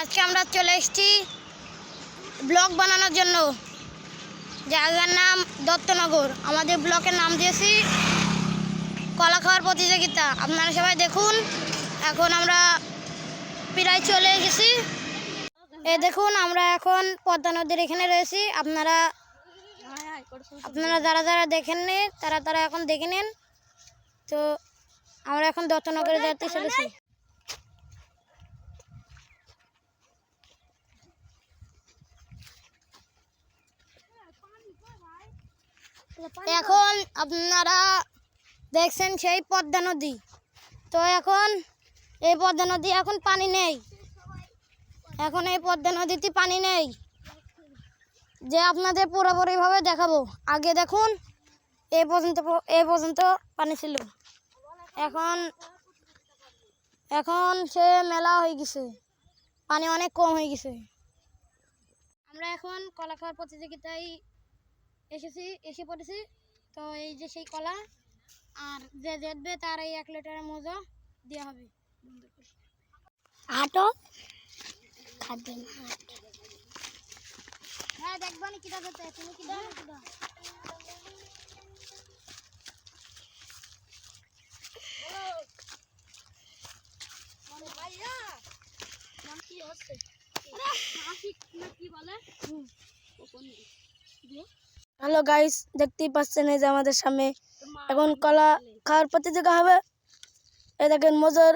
আজকে আমরা চলে এসেছি ব্লগ বানানোর জন্য। জায়গার নাম দত্তনগর। আমাদের ব্লকের নাম দিয়েছি কলা খাওয়ার প্রতিযোগিতা। আপনারা সবাই দেখুন। এখন আমরা প্রায় চলে গেছি। এই দেখুন, আমরা এখন পদ্মা নদীর এখানে রয়েছি। আপনারা যারা যারা দেখেননি তারা এখন দেখে নিন। তো আমরা এখন দত্তনগরে যেতে চলেছি। এখন আপনারা দেখছেন সেই পদ্মা নদী। তো এখন এই পদ্মা নদী এখন পানি নেই। এখন এই পদ্মা নদীতে পানি নেই, যে আপনাদের পুরোপুরিভাবে দেখাবো। আগে দেখুন, এই পর্যন্ত পানি ছিল। এখন সে মেলা হয়ে গেছে, পানি অনেক কম হয়ে গেছে। আমরা এখন কলা খাওয়ার প্রতিযোগিতায় এসে পড়েছি। তো এই যে সেই কলা, আর যে জিতবে তার এই 1 লিটারের মজা দেওয়া হবে। হাঁটো খাদ্য হ্যাঁ, দেখবো না কিটা যেতে তুমি কিটা হ্যালো গাইস, দেখতেই পাচ্ছেন এই যে আমাদের সামনে এখন কলা খাওয়ার প্রতিযোগিতা হবে। এই দেখেন মজুর,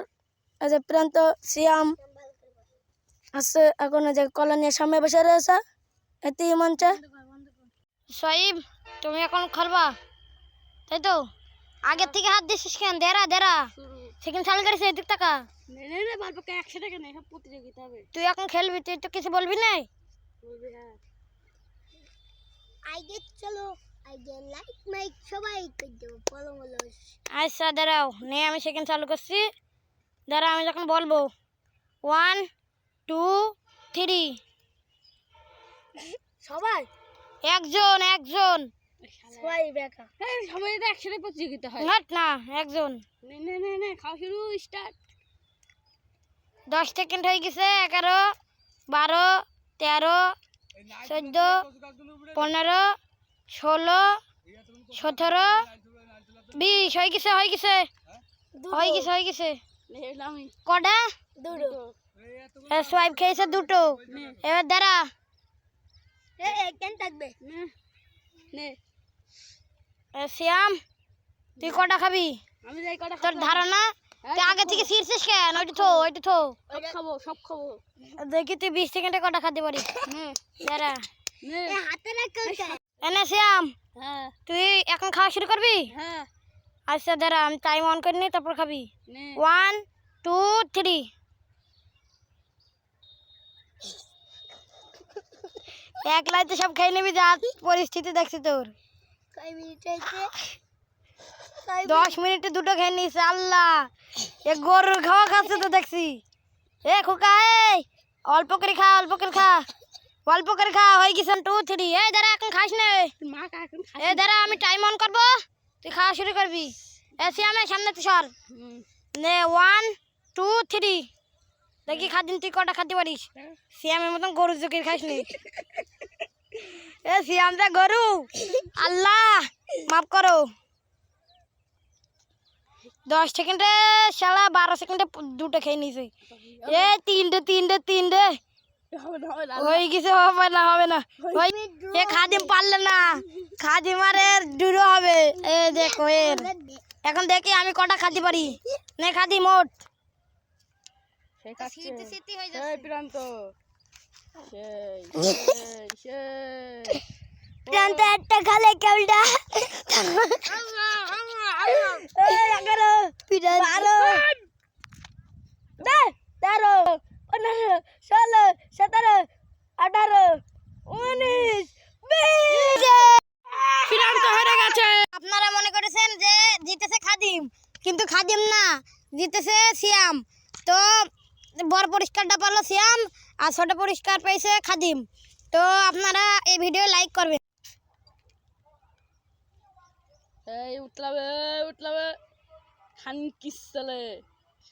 এই যে প্রান্ত, সিয়াম আছে। এখন এই যে কলা নিয়ে সামনে বসে রয়েছে এতেই মঞ্চে। সাইব, তুমি এখন খেলবা তাই তো? আগের থেকে হাত দিছিস কেন? দেরা সেকেন্ড চালু করেছে। এদিক টাকা প্রতিযোগিতা হবে। তুই এখন খেলবি, তুই তো কিছু বলবি না? আচ্ছা দাঁড়াও, নে আমি সেকেন্ড চালু করছি। দাঁড়া, আমি যখন বলবো 1 2 3 সবাই একজন সবাই বেকা। হ্যাঁ, সবাই তো একসাথে প্রতিযোগিতা হয় না, একজন। নে খাওয়া শুরু, স্টার্ট। 10 সেকেন্ড হয়ে গেছে। 11 12 13 14 15 16 17 20 হয়ে গেছে। কটা? দুটো। সোয়াইপ খেয়েছে দুটো। এবার দাঁড়া, শ্যাম তুই কটা খাবি? তোর ধারণা? তুই আগে থেকে ছিঁড়ছিস কেন? ওইটা থো। সব খাবো। দেখি তুই 20 সেকেন্ডে কটা খাতে পারিস। দাঁড়া, এনে শ্যাম, তুই এখন খাওয়া শুরু করবি? আচ্ছা দাঁড়া, আমি টাইম অন করে নি, তারপর খাবি। 1 2 3 এক লাইতে সব খেয়ে নিবি। যা পরিস্থিতি দেখছি তোর। 10 মিনিটে দুটো খেয়ে নিস। আল্লাহ, এ গরুর খাওয়া খাচ্ছে তো দেখছি। এ খোকা, অল্প করে খা হয়ে গেছে। 2 3 এই দাঁড়া, এখন খাস না। এ দাঁড়া, আমি টাইম অন করবো, তুই খাওয়া শুরু করবি। শ্যামের সামনে তুই সর। নে 1 2 3 দেখি খাদিন তুই কটা খাতে পারিস। শ্যামের মতন গরু জোকের খাস নি। শ্যাম যা গরু, আল্লাহ মাফ করো। 10 সেকেন্ডে শালা 12 সেকেন্ডে দুটো খেয়ে নিয়েছে। তিনটে হয়ে গেছে। হবে না। এ খাদিম পারলে না, খাদিম আরে দূর হবে। এ দেখো এর। এখন দেখি আমি কটা খাতে পারি। নে খাদি মোট। প্রান্ত একটা খালে কেউটা 11 12 13 15 16 17 18 19 20 আপনারা মনে করেছেন যে জিতেছে খাদিম, কিন্তু খাদিম না, জিতেছে শ্যাম। তো বড় পুরস্কারটা পারলো শ্যাম, আর ছোট পুরস্কার পেয়েছে খাদিম। তো আপনারা এই ভিডিও লাইক করবেন। উঠলাবে খান কিস চলে।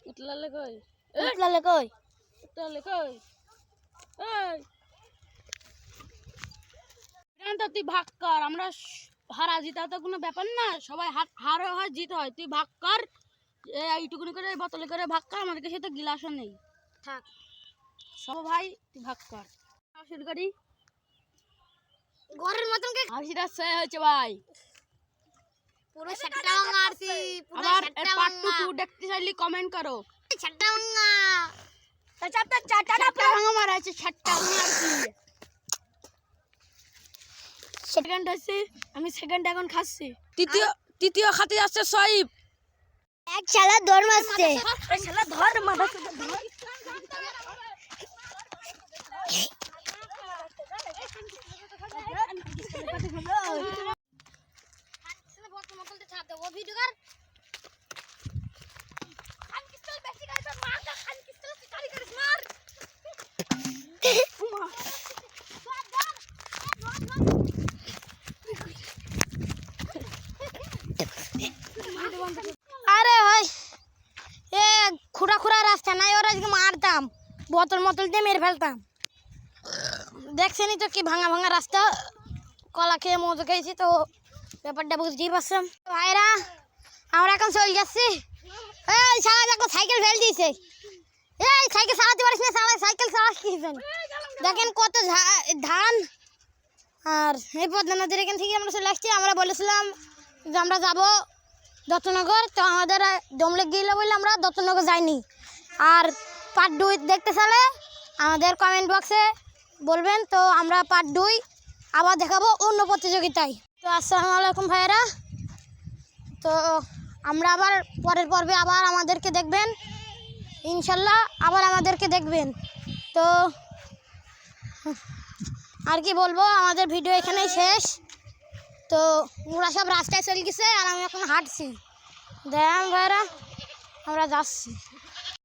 উঠলালে কই তুই ভাগ কর, আমরা হারা জিতা তো কোনো ব্যাপার না, সবাই হার হয় জিত হয়, তুই ভাগ কর এইটুকুনি করে বোতলে করে ভাগ কর, আমাদের কাছে তো গিলাসও নেই। থাক সব ভাই তুই ভাগ কর, শুরু করি ঘরের মতন হাসিটা সে হয়েছে ভাই পুরো সেটটা ভাঙাছি পুরো সেটটা পার্ট 2 দেখতে চাইলে কমেন্ট করো সেটটা ভাঙা চাচা চাচাটা ভাঙা মারা আছে সেটটা ভাঙাছি সেকেন্ড আছে আমি সেকেন্ড এখন খাচ্ছি তৃতীয় খাতে যাচ্ছে সাইব এক শালা দৌড় মারছে শালা ধর মাথা ধর আরে ভাই এ খুঁড়া খুঁড়া রাস্তা নাই, ওরা আজকে মারতাম বোতল মতল দিয়ে মেরে ফেলতাম। দেখছেনই তো কি ভাঙা ভাঙা রাস্তা, কলা খেয়ে মজা খেয়েছি তো ব্যাপারটা বুঝতেই পারছেন ভাইরা। আমরা এখন চলে যাচ্ছি, এই সারা দেখো সাইকেল ফেল দিয়েছে, এই সাইকেল চালাতে পারিস না, সাইকেল চালাস কি দেখেন কত ধান। আর এই পদ্মা নদীর এখান থেকে আমরা চলে আসছি, আমরা বলেছিলাম যে আমরা যাবো দত্তনগর, তো আমাদের দম লেগে গেল বলে আমরা দত্তনগর যাইনি। আর পার্ট 2 দেখতে চাইলে আমাদের কমেন্ট বক্সে বলবেন, তো আমরা পার্ট 2 আবার দেখাবো অন্য প্রতিযোগিতায়। তো আসসালামু আলাইকুম ভাইয়েরা, তো আমরা আবার পরের পর্বে আবার আমাদেরকে দেখবেন ইনশাল্লাহ, আবার আমাদেরকে দেখবেন। তো আর কি বলবো, আমাদের ভিডিও এখানেই শেষ। তো ওরা সব রাস্তায় চলে গেছে আর আমি এখন হাঁটছি, দেখ ভাইরা আমরা যাচ্ছি।